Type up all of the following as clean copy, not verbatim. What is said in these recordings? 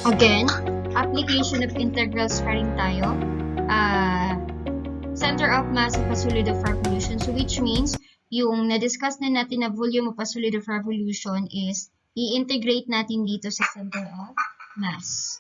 Again, application of integrals pa rin tayo. Center of mass of a solid of revolution. So which means, yung na-discuss na natin na volume of a solid of revolution is i-integrate natin dito sa center of mass.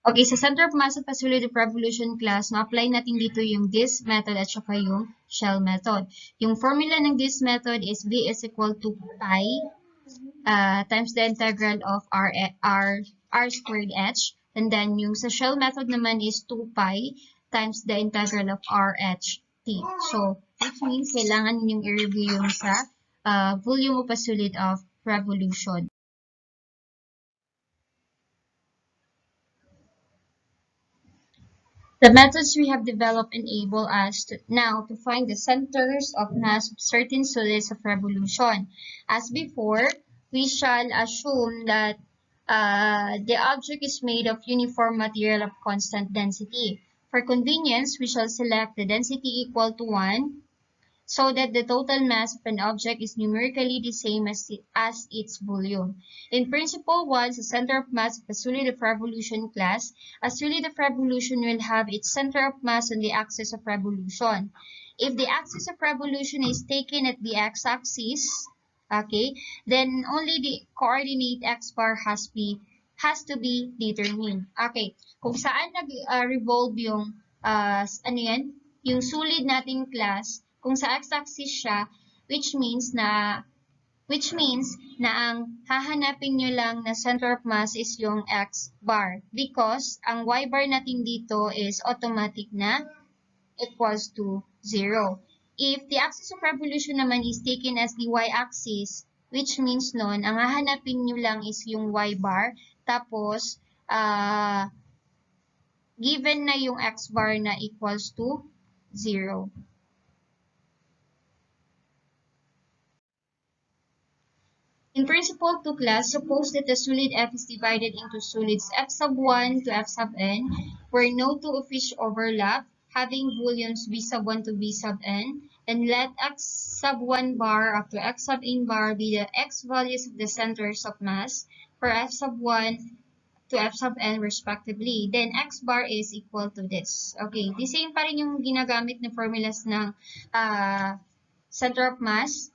Okay, sa center of mass of a solid of revolution class, na-apply natin dito yung this method at saka yung shell method. Yung formula ng this method is V is equal to pi times the integral of r squared h. And then yung sa shell method naman is 2 pi times the integral of r h t. So, which means kailangan ninyong i-review yung sa volume of a solid of revolution. The methods we have developed enable us now to find the centers of mass of certain solids of revolution. As before, we shall assume that the object is made of uniform material of constant density. For convenience, we shall select the density equal to 1 so that the total mass of an object is numerically the same as its volume. In principle 1, the center of mass of a solid of revolution class, a solid of revolution will have its center of mass on the axis of revolution. If the axis of revolution is taken at the x-axis, okay, then only the coordinate x bar has to be determined. Okay, kung saan nag-revolve yung yung solid nating class, kung sa x-axis siya, which means na ang hahanapin nyo lang na center of mass is yung x bar because ang y bar natin dito is automatic na equals to 0. If the axis of revolution naman is taken as the y-axis, which means nun, ang hahanapin nyo lang is yung y bar, tapos given na yung x bar na equals to 0. In principle 2 class, suppose that the solid F is divided into solids F sub 1 to F sub n, where no two of which overlap, having volumes V sub 1 to V sub n, and let X sub 1 bar up to X sub n bar be the X values of the centers of mass for F sub 1 to F sub n respectively. Then X bar is equal to this. Okay, the same pa rin yung ginagamit na formulas ng center of mass.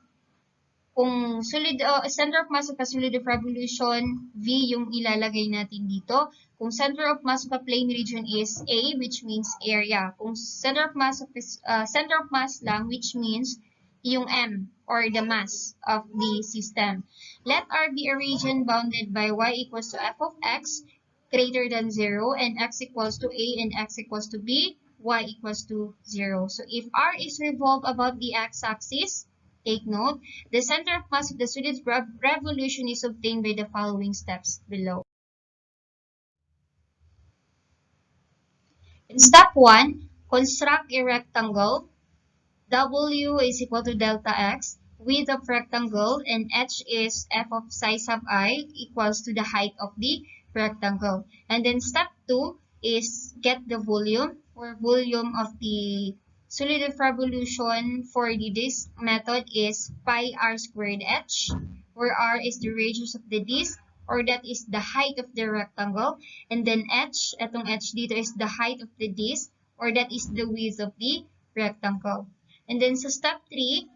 Kung center of mass of a solid of revolution, V yung ilalagay natin dito. Kung center of mass of a plane region is A, which means area. Kung center of mass lang, which means yung M, or the mass of the system. Let R be a region bounded by y equals to f of x greater than 0, and x equals to A and x equals to B, y equals to 0. So if R is revolved about the x-axis, take note, the center of mass of the solid revolution is obtained by the following steps below. In step 1, construct a rectangle. W is equal to delta x, width of rectangle, and h is f of psi sub I equals to the height of the rectangle. And then step 2 is get the volume, or volume of the solid of revolution for this method is pi r squared h, where r is the radius of the disc, or that is the height of the rectangle. And then h, etong h dito is the height of the disc, or that is the width of the rectangle. And then sa step 3,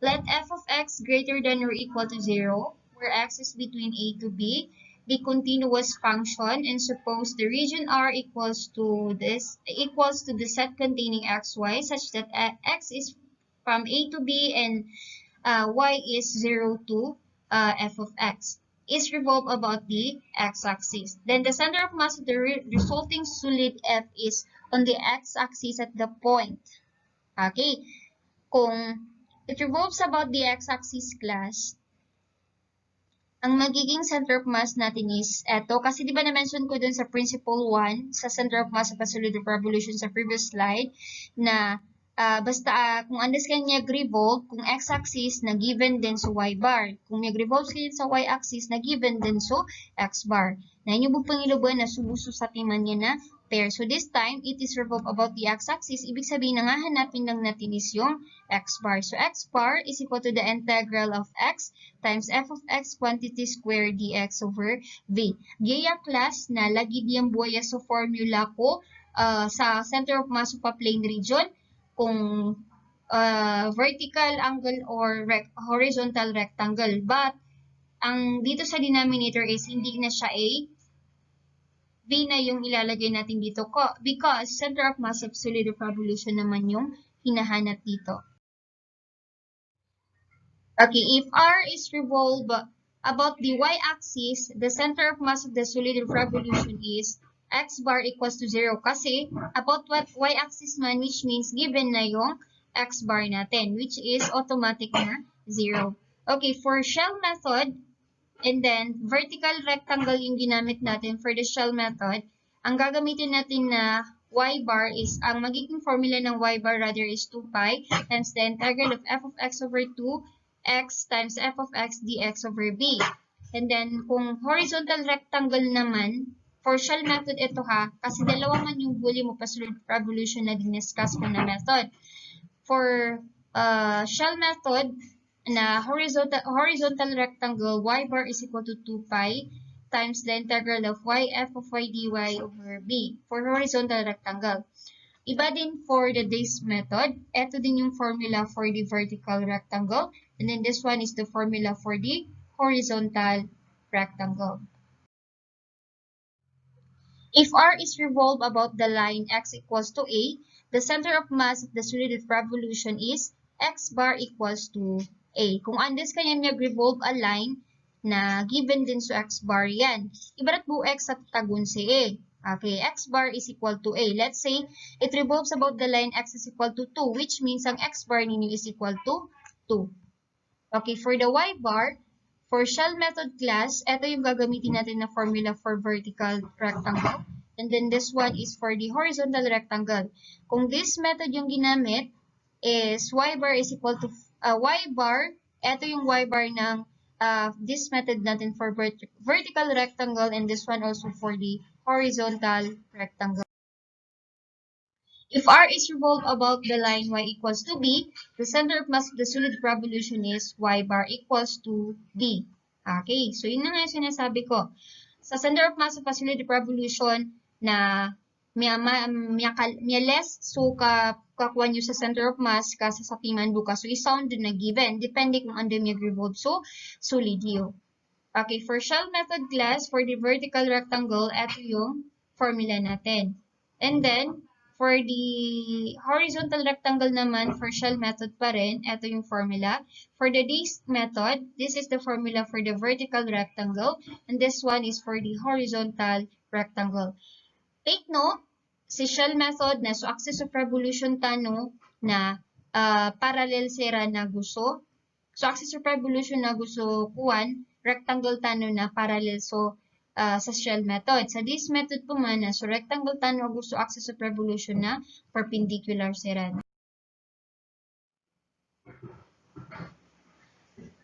let f of x greater than or equal to 0, where x is between a to b, be continuous function, and suppose the region R equals to the set containing xy, such that x is from a to b and y is 0 to f of x, is revolved about the x-axis. Then the center of mass of the resulting solid F is on the x-axis at the point. Okay. Kung it revolves about the x-axis class, ang magiging center of mass natin is eto. Kasi di ba na-mention ko dun sa principle 1, sa center of mass of a solid of revolution sa previous slide, na kung andas kayo nag-revolve, kung x-axis na given din sa y-bar. Kung nag-revolve kayo sa y-axis na given din sa x-bar. Na inyo po pangiluban na subuso sa timan niya na pair. So this time, it is revolved about the x-axis. Ibig sabihin, nangahanapin lang natin is yung x-bar. So x-bar is equal to the integral of x times f of x quantity squared dx over v. Gaya class na lagi diyang buhaya sa formula ko sa center of mass of a plane region, kung vertical angle or horizontal rectangle. But ang dito sa denominator is hindi na siya A, B na yung ilalagay natin dito because center of mass of solid of revolution naman yung hinahanap dito. Okay, if R is revolved about the y-axis, the center of mass of the solid of revolution is x bar equals to 0 kasi about what y-axis man, which means given na yung x bar natin, which is automatic na 0. Okay, for shell method, and then vertical rectangle yung ginamit natin for the shell method, ang gagamitin natin na y bar is, ang magiging formula ng y bar rather is 2 pi times the integral of f of x over 2 x times f of x dx over b. And then, kung horizontal rectangle naman, for shell method ito ha, kasi dalawa man yung volume of a solid revolution na diniscuss ko na method. For shell method na horizontal rectangle, y bar is equal to 2 pi times the integral of y f of y dy over b for horizontal rectangle. Iba din for the this method. Ito din yung formula for the vertical rectangle. And then this one is the formula for the horizontal rectangle. If R is revolved about the line x equals to A, the center of mass of the solid of revolution is x bar equals to A. Kung andes kanya nag-revolve a line na given din sa x bar yan. Ibarat bu x at tagun si A. Okay, x bar is equal to A. Let's say, it revolves about the line x is equal to 2, which means ang x bar ninyo is equal to 2. Okay, for the y bar, for shell method class, ito yung gagamitin natin na formula for vertical rectangle. And then this one is for the horizontal rectangle. Kung this method yung ginamit, is y bar is equal to y bar, ito yung y bar ng this method natin for vertical rectangle, and this one also for the horizontal rectangle. If R is revolved about the line y equals to b, the center of mass of the solid revolution is y bar equals to b. Okay, so yun na nga yung sinasabi ko. Sa center of mass of a solid revolution na miya less so kakuha nyo sa center of mass kasa sa piman buka. So isound na given depende kung ando miya revolve so solid yo. Okay, for shell method class, for the vertical rectangle, ito yung formula natin. And then, for the horizontal rectangle naman, for shell method pa rin, ito yung formula. For the disk method, this is the formula for the vertical rectangle. And this one is for the horizontal rectangle. Take note, si shell method na so axis of revolution tano na parallel sera na gusto. So axis of revolution na gusto kuwan, rectangle tano na parallel so sa shell method. Sa this method po man so rectangle tano gusto axis of revolution na perpendicular sera.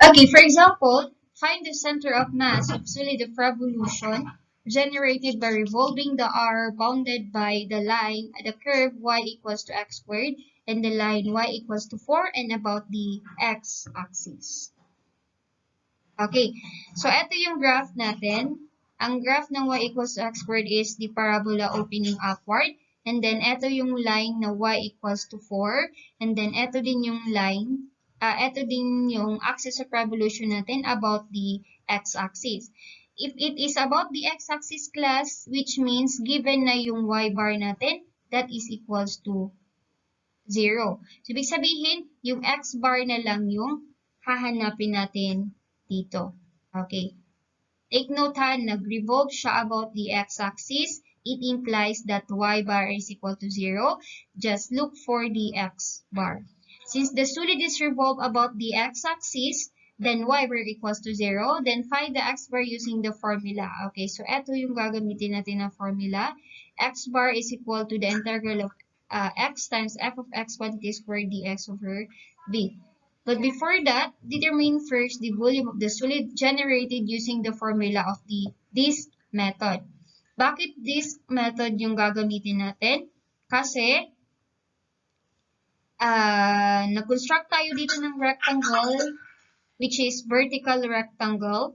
Okay, for example, find the center of mass of solid of revolution generated by revolving the r bounded by the line, the curve y equals to x squared, and the line y equals to 4 and about the x-axis. Okay, so ito yung graph natin. Ang graph ng y equals to x squared is the parabola opening upward. And then ito yung line na y equals to 4. And then ito din yung line, ito din yung axis of revolution natin about the x-axis. If it is about the x-axis class, which means given na yung y bar natin, that is equals to 0. So, ibig sabihin, yung x bar na lang yung hahanapin natin dito. Okay. Take note ha, nag-revolve siya about the x-axis. It implies that y bar is equal to 0. Just look for the x bar. Since the solid is revolved about the x-axis, then y bar equals to 0. Then find the x bar using the formula. Okay, so ito yung gagamitin natin na formula. X bar is equal to the integral of x times f of x quantity squared dx over v. But before that, determine first the volume of the solid generated using the formula of this method. Bakit this method yung gagamitin natin? Kasi nag-construct tayo dito ng rectangle, which is vertical rectangle.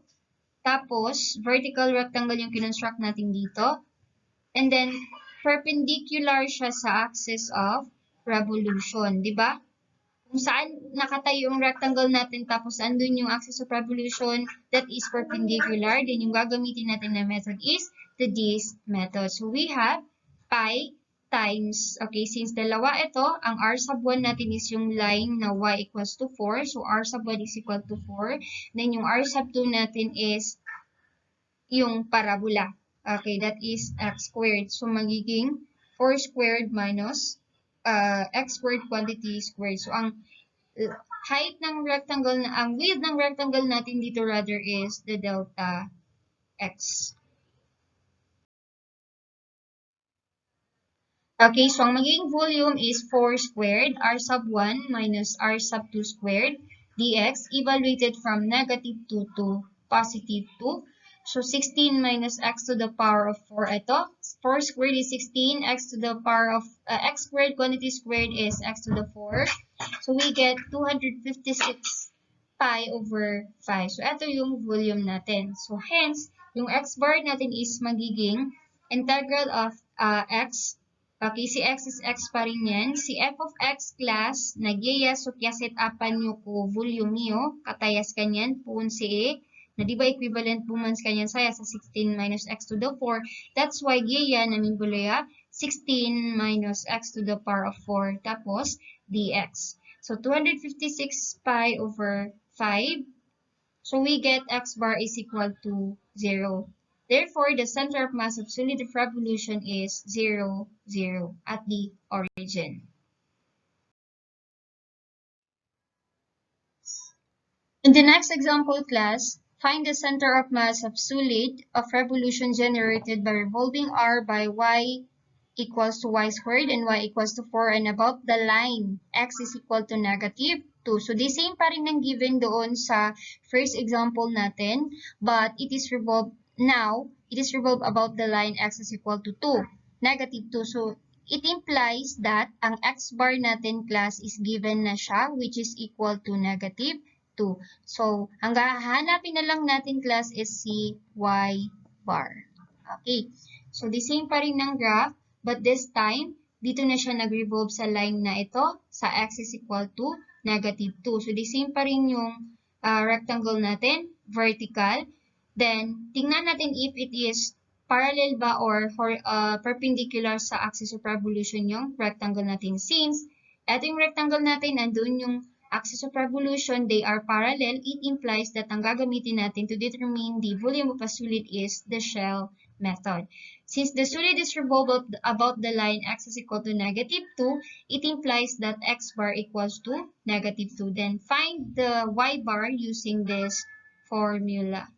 Tapos, vertical rectangle yung kinonstruct natin dito. And then, perpendicular siya sa axis of revolution. Diba? Kung saan nakatayo yung rectangle natin, tapos andun yung axis of revolution that is perpendicular, then yung gagamitin natin na method is the disk method. So, we have pi times, okay, since dalawa ito, ang r sub 1 natin is yung line na y equals to 4. So, r sub 1 is equal to 4. Then, yung r sub 2 natin is yung parabola. Okay, that is x squared. So, magiging 4 squared minus x squared quantity squared. So, ang height ng rectangle, ang width ng rectangle natin dito rather is the delta x. Okay, so ang magiging volume is 4 squared, r sub 1 minus r sub 2 squared, dx, evaluated from negative 2 to positive 2. So, 16 minus x to the power of 4 ito. 4 squared is 16, x to the power of, x squared quantity squared is x to the 4. So, we get 256 pi over 5. So, ito yung volume natin. So, hence, yung x bar natin is magiging integral of x. Okay, si x is x pa rin yan. Si f of x class, nagyaya so kyaset apan nyo ko volume nyo, katayas kanyan, pun si a, na di ba equivalent pumans kanyan saya sa 16 minus x to the 4. That's why gyaya namin bulaya 16 minus x to the power of 4, tapos dx. So, 256 pi over 5. So, we get x bar is equal to 0. Therefore, the center of mass of solid of revolution is 0, 0 at the origin. In the next example class, find the center of mass of solid of revolution generated by revolving r by y equals to y squared and y equals to 4 and about the line x is equal to negative 2. So, the same pa rin ang given doon sa first example natin, but it is revolved now, it is revolved about the line x is equal to 2, negative 2. So, it implies that ang x bar natin class is given na siya, which is equal to negative 2. So, ang hahanapin na lang natin class is si y bar. Okay. So, the same pa rin ng graph. But this time, dito na siya nag-revolve sa line na ito, sa x is equal to -2. So, the same pa rin yung rectangle natin, vertical. Then, tingnan natin if it is parallel ba or perpendicular sa axis of revolution yung rectangle natin. Since, ito yung rectangle natin, nandun yung axis of revolution, they are parallel, it implies that ang gagamitin natin to determine the volume of a solid is the shell method. Since the solid is revolved about the line x is equal to -2, it implies that x bar equals to -2. Then find the y bar using this formula.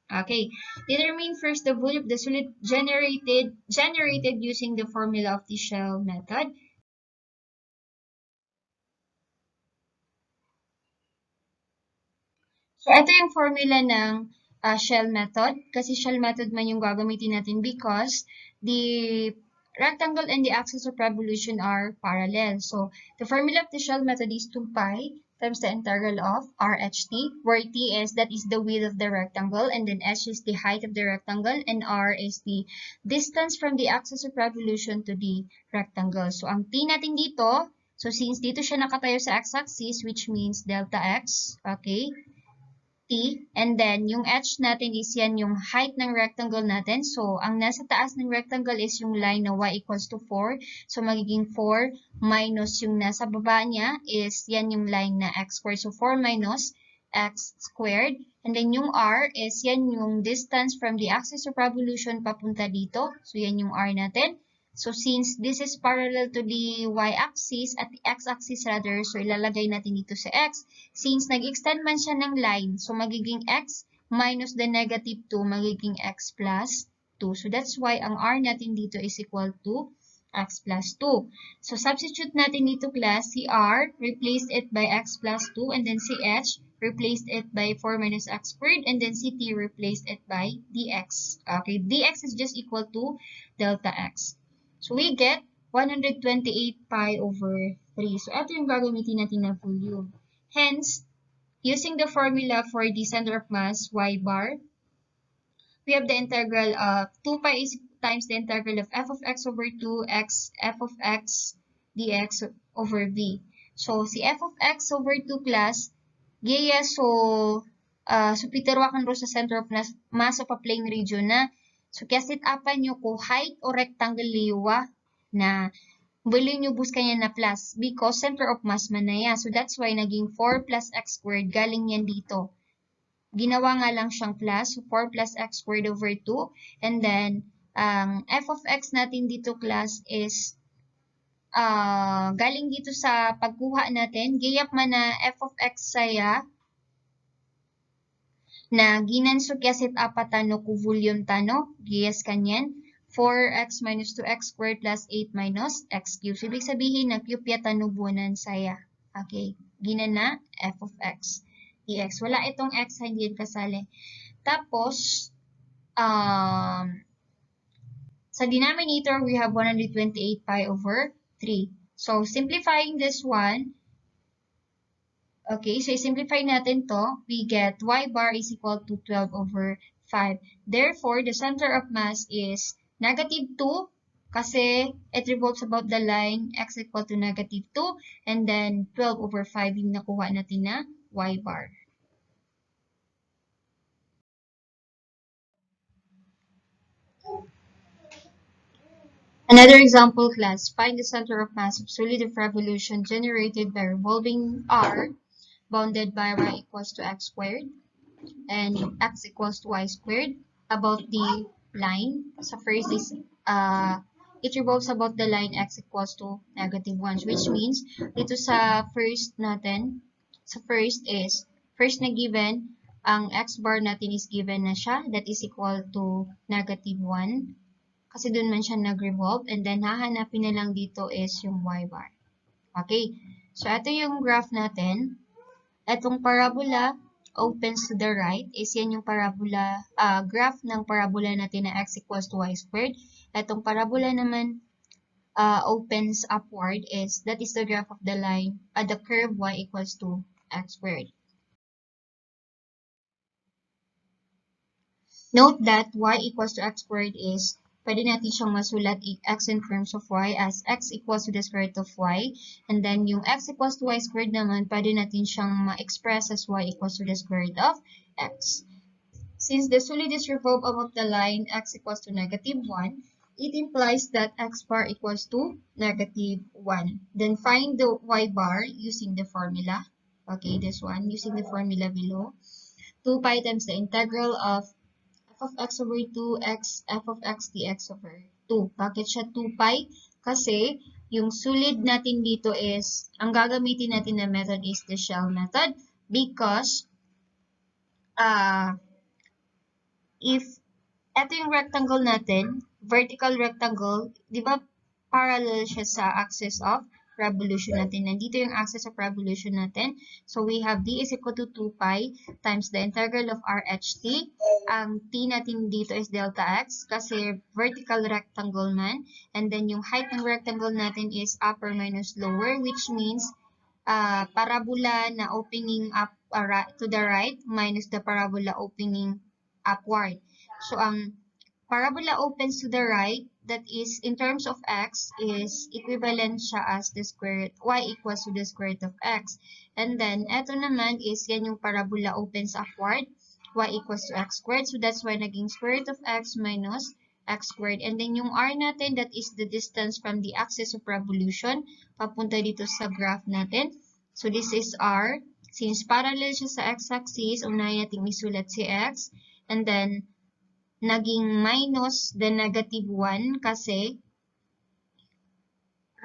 Okay, determine first the volume of the solid generated using the formula of the shell method. So, ito yung formula ng shell method. Kasi shell method man yung gagamitin natin because the rectangle and the axis of revolution are parallel. So, the formula of the shell method is 2 pi times the integral of RHT, where T is, that is the width of the rectangle, and then H is the height of the rectangle, and R is the distance from the axis of revolution to the rectangle. So, ang T natin dito, so since dito siya nakatayo sa x-axis, which means delta x, okay, T, and then yung H natin is yan yung height ng rectangle natin. So, ang nasa taas ng rectangle is yung line na y equals to 4. So, magiging 4 minus yung nasa baba niya is yan yung line na x squared. So, 4 minus x squared. And then yung R is yan yung distance from the axis of revolution papunta dito. So, yan yung R natin. So, since this is parallel to the y-axis at the x-axis rather, so ilalagay natin dito sa x. Since nag-extend man siya ng line, so magiging x minus the -2, magiging x plus 2. So, that's why ang r natin dito is equal to x plus 2. So, substitute natin dito class, si r, replace it by x plus 2, and then si h, replaced it by 4 minus x squared, and then si t, replaced it by dx. Okay, dx is just equal to delta x. So, we get 128 pi over 3. So, ito yung gagamitin natin na volume. Hence, using the formula for the center of mass, y bar, we have the integral of 2 pi is times the integral of f of x over 2 x f of x dx over v. So, si f of x over 2 class, gaya so, supiterwakan ro sa center of mass of a plane region na. So, kasit apan nyo ko height o rectangle liwa na bali nyo bus kanya na plus because center of mass man na yan. So, that's why naging 4 plus x squared galing yan dito. Ginawa nga lang siyang plus. So, 4 plus x squared over 2. And then, f of x natin dito class is galing dito sa pagkuha natin. Gayap man na f of x saya na ginansukyasit apatano ku volume tano, giyas kanyan, 4x minus 2x squared plus 8 minus x cubed. So, ibig sabihin, nagpyupya tanubunan saya. Okay, ginan na f of x dx. Wala itong x, hindi kasali. Tapos, sa denominator, we have 128 pi over 3. So, simplifying this one, okay, so simplify natin to, we get y bar is equal to 12 over 5. Therefore, the center of mass is -2 kasi it revolves about the line x equal to -2 and then 12 over 5 yung nakuha natin na y bar. Another example class, find the center of mass of solid of revolution generated by revolving r bounded by y equals to x squared and x equals to y squared about the line. So first is it revolves about the line x equals to -1, which means dito sa first natin, sa first is first na given, ang x bar natin is given na siya, that is equal to -1 kasi dun man siya nag-revolve, and then hahanapin na lang dito is yung y bar. Okay, so ito yung graph natin. Etong parabola opens to the right is yan yung parabola, graph ng parabola natin na x equals to y squared. Etong parabola naman opens upward is, that is the graph of the line, the curve y equals to x squared. Note that y equals to x squared is pwede natin siyang masulat x in terms of y as x equals to the square root of y. And then yung x equals to y squared naman, pwede natin siyang ma-express as y equals to the square root of x. Since the solid is revolved above the line x equals to negative 1, it implies that x bar equals to negative 1. Then find the y bar using the formula. Okay, this one, using the formula below. 2 pi times the integral of f of x over 2x f of x dx over 2. Bakit siya 2 pi? Kasi yung solid natin dito is, ang gagamitin natin na method is the shell method because if ito yung rectangle natin, vertical rectangle, di ba parallel siya sa axis of revolution natin. Nandito yung axis of revolution natin. So we have d is equal to 2 pi times the integral of r h t. Ang t natin dito is delta x kasi vertical rectangle man. And then yung height ng rectangle natin is upper minus lower, which means parabola na opening up to the right minus the parabola opening upward. So ang parabola opens to the right, that is, in terms of x, is equivalent siya as the square root, y equals to the square root of x. And then, eto naman is, yan yung parabola opens upward, y equals to x squared. So, that's why naging square root of x minus x squared. And then, yung r natin, that is the distance from the axis of revolution, papunta dito sa graph natin. So, this is r. Since parallel siya sa x-axis, unahin natin isulat si x. And then, naging minus the negative 1 kasi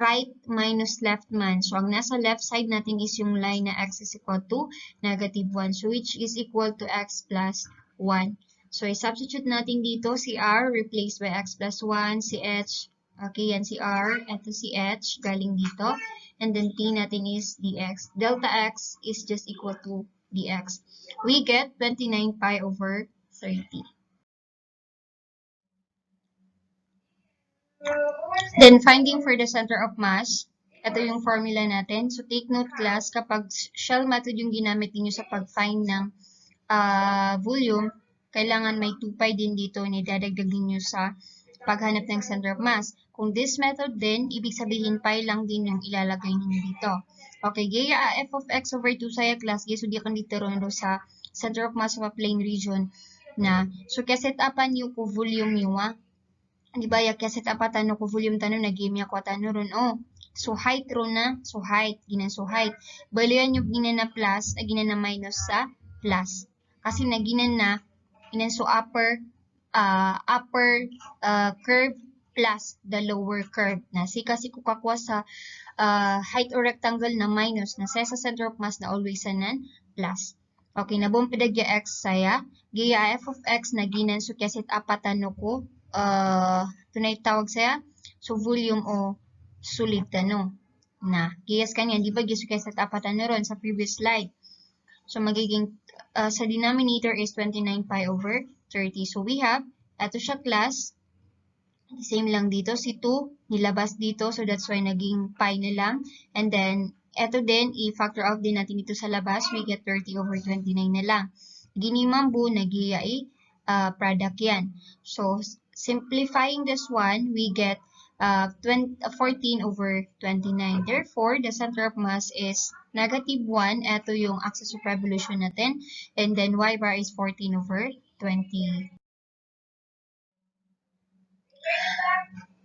right minus left man. So, ang nasa left side natin is yung line na x is equal to negative 1. So, which is equal to x plus 1. So, i-substitute natin dito si r replaced by x plus 1, si h. Okay, yan si r. Ito si h galing dito. And then, t natin is dx. Delta x is just equal to dx. We get 29 pi over 30. Then, finding for the center of mass, ito yung formula natin. So, take note class, kapag shell method yung ginamit niyo sa pag-find ng volume, kailangan may 2 pi din dito na idadagdag niyo sa paghanap ng center of mass. Kung this method din, ibig sabihin pi lang din yung ilalagay niyo dito. Okay, gaya f of x over 2 saya class, so di kan dito ron sa center of mass of a plane region na. So, kaset upan niyo ko volume niyo di ba ya kaset apatan ko volume tanong na game ya ko tanong ron so height ron na so height ginan so height balian yung ginan na plus ginan na minus sa plus kasi na ginan na ginan so upper curve plus the lower curve na kasi kukakuha sa height or rectangle na minus na sa center of mass na always sanan plus. Okay, nabong pedagya x saya gaya f of x na ginan so kaset apatan ko tunay tawag saya so volume o sulit tanong na giyas kanya di ba gisu kay sa tapatan na ron sa previous slide so magiging sa denominator is 29 pi over 30 so we have ato siya class same lang dito si 2 nilabas dito so that's why naging pi na lang and then eto din i-factor out din natin dito sa labas we get 30 over 29 na lang ginimambu nagiya product yan so simplifying this one, we get 14 over 29. Therefore, the center of mass is negative 1. Ito yung axis of revolution natin. And then, y bar is 14 over 20.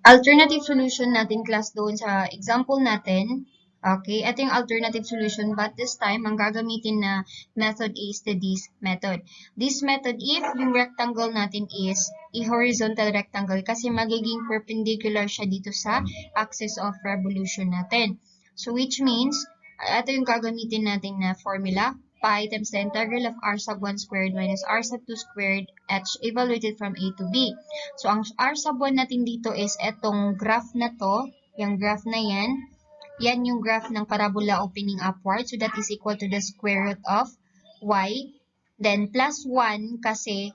Alternative solution natin, class, doon sa example natin. Okay, ito yung alternative solution but this time, ang gagamitin na method is this method. This method, if yung rectangle natin is a horizontal rectangle kasi magiging perpendicular siya dito sa axis of revolution natin. So, which means, ito yung gagamitin natin na formula, pi times the integral of r sub 1 squared minus r sub 2 squared h evaluated from a to b. So, ang r sub 1 natin dito is etong graph na to, yung graph na yan. Yan yung graph ng parabola opening upward. So, that is equal to the square root of y. Then, plus 1 kasi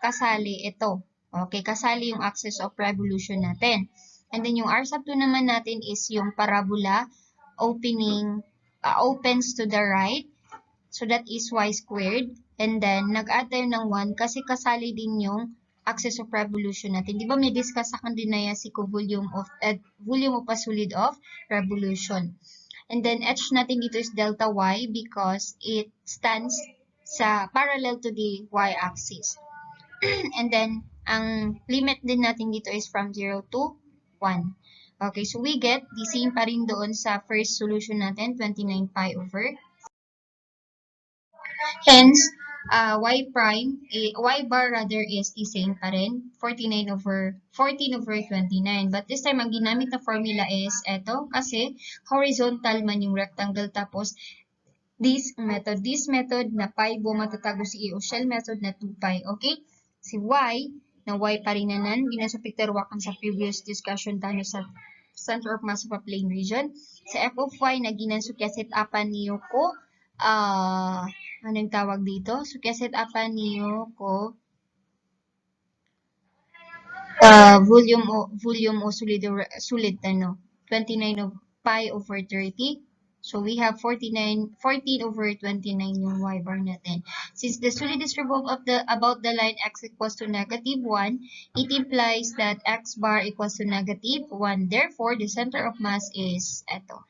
kasali ito. Okay, kasali yung axis of revolution natin. And then, yung r sub 2 naman natin is yung parabola opening, opens to the right. So, that is y squared. And then, nag-add tayo ng 1 kasi kasali din yung axis of revolution natin. Di ba may discuss sa kanina si volume of a solid of revolution. And then h natin dito is delta y because it stands sa parallel to the y-axis. And then, ang limit din natin dito is from 0 to 1. Okay, so we get the same pa rin doon sa first solution natin, 29 pi over. Hence, y bar rather is the same pa rin, 14 over 29. But this time, ang ginamit na formula is eto, kasi horizontal man yung rectangle, tapos this method na pi bo matatago si o shell method na 2 pi, okay? Si y, na y pa rin nanan, ginasapikterwakan sa previous discussion tayo sa center of mass of a plane region. Sa f of y, na ginasukyasit apan niyo ko, anong tawag dito? Sukyasit apan niyo ko, volume o solid 29 of pi over 30. So we have 14 over 29 yung y bar natin. Since the solid is revolved about the line x equals to negative 1, it implies that x bar equals to negative 1. Therefore, the center of mass is eto.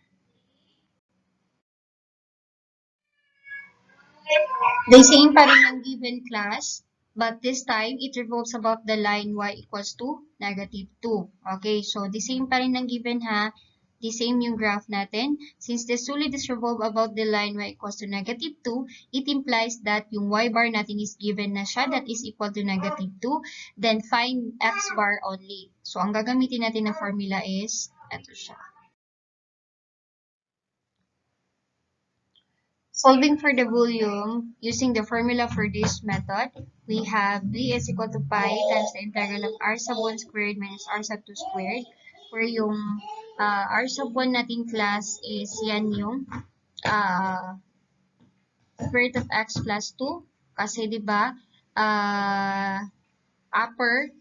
The same pa rin ang given class, but this time, it revolves about the line y equals to negative 2. Okay, so the same pa rin ang given ha. The same yung graph natin. Since the solid is revolved about the line y equals to negative 2, it implies that yung y bar natin is given na siya, that is equal to negative 2. Then find x bar only. So ang gagamitin natin na formula is, ito siya. Solving for the volume, using the formula for this method, we have v is equal to pi times the integral of r sub 1 squared minus r sub 2 squared, where yung r sub 1 natin class is yan yung square root of x plus 2. Kasi diba, upper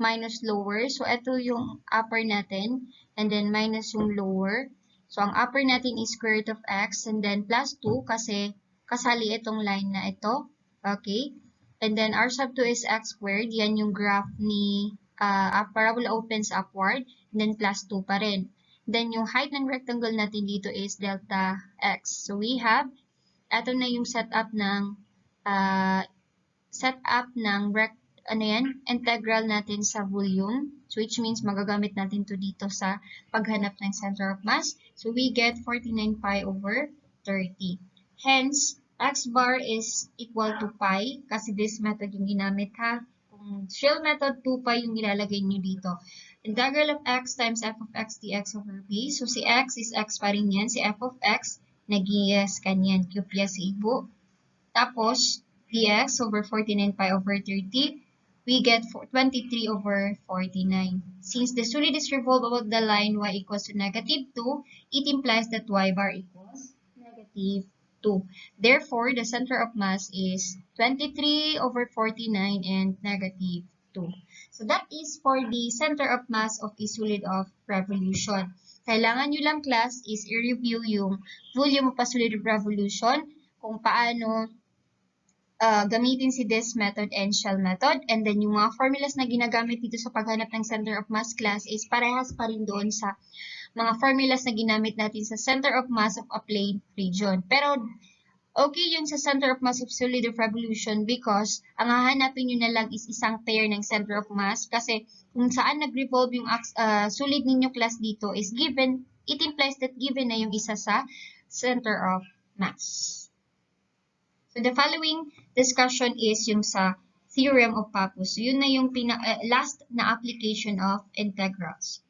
minus lower. So, ito yung upper natin, and then minus yung lower. So, ang upper natin is square root of x, and then plus 2 kasi kasali itong line na ito. Okay? And then, r sub 2 is x squared. Yan yung graph ni parabola opens upward, and then plus 2 pa rin. Then, yung height ng rectangle natin dito is delta x. So, we have, ito na yung setup ng integral natin sa volume. So, which means magagamit natin to dito sa paghanap ng center of mass. So, we get 49 pi over 30. Hence, x bar is equal to pi kasi this method yung ginamit ha. Kung shell method, 2 pi yung ilalagay nyo dito. Integral of x times f of x dx over b. So, si x is x pa rin yan. Si f of x, nag-yes kanyan. Cube si ibo. Tapos, dx over 49 pi over 30. We get 23 over 49. Since the solid is revolved about the line y equals to negative 2, it implies that y bar equals negative 2. Therefore, the center of mass is 23 over 49 and negative 2. So that is for the center of mass of a solid of revolution. Kailangan nyo lang class is i-review yung volume of a solid of revolution, kung paano gamitin si this method and shell method. And then yung mga formulas na ginagamit dito sa paghanap ng center of mass class is parehas pa rin doon sa mga formulas na ginamit natin sa center of mass of a plane region. Pero okay yun sa center of mass of solid of revolution because ang hahanapin nyo na lang is isang pair ng center of mass kasi kung saan nag-revolve yung solid ninyo class dito is given, it implies that given na yung isa sa center of mass. So the following discussion is yung sa theorem of Pappus. So yun na yung last na application of integrals.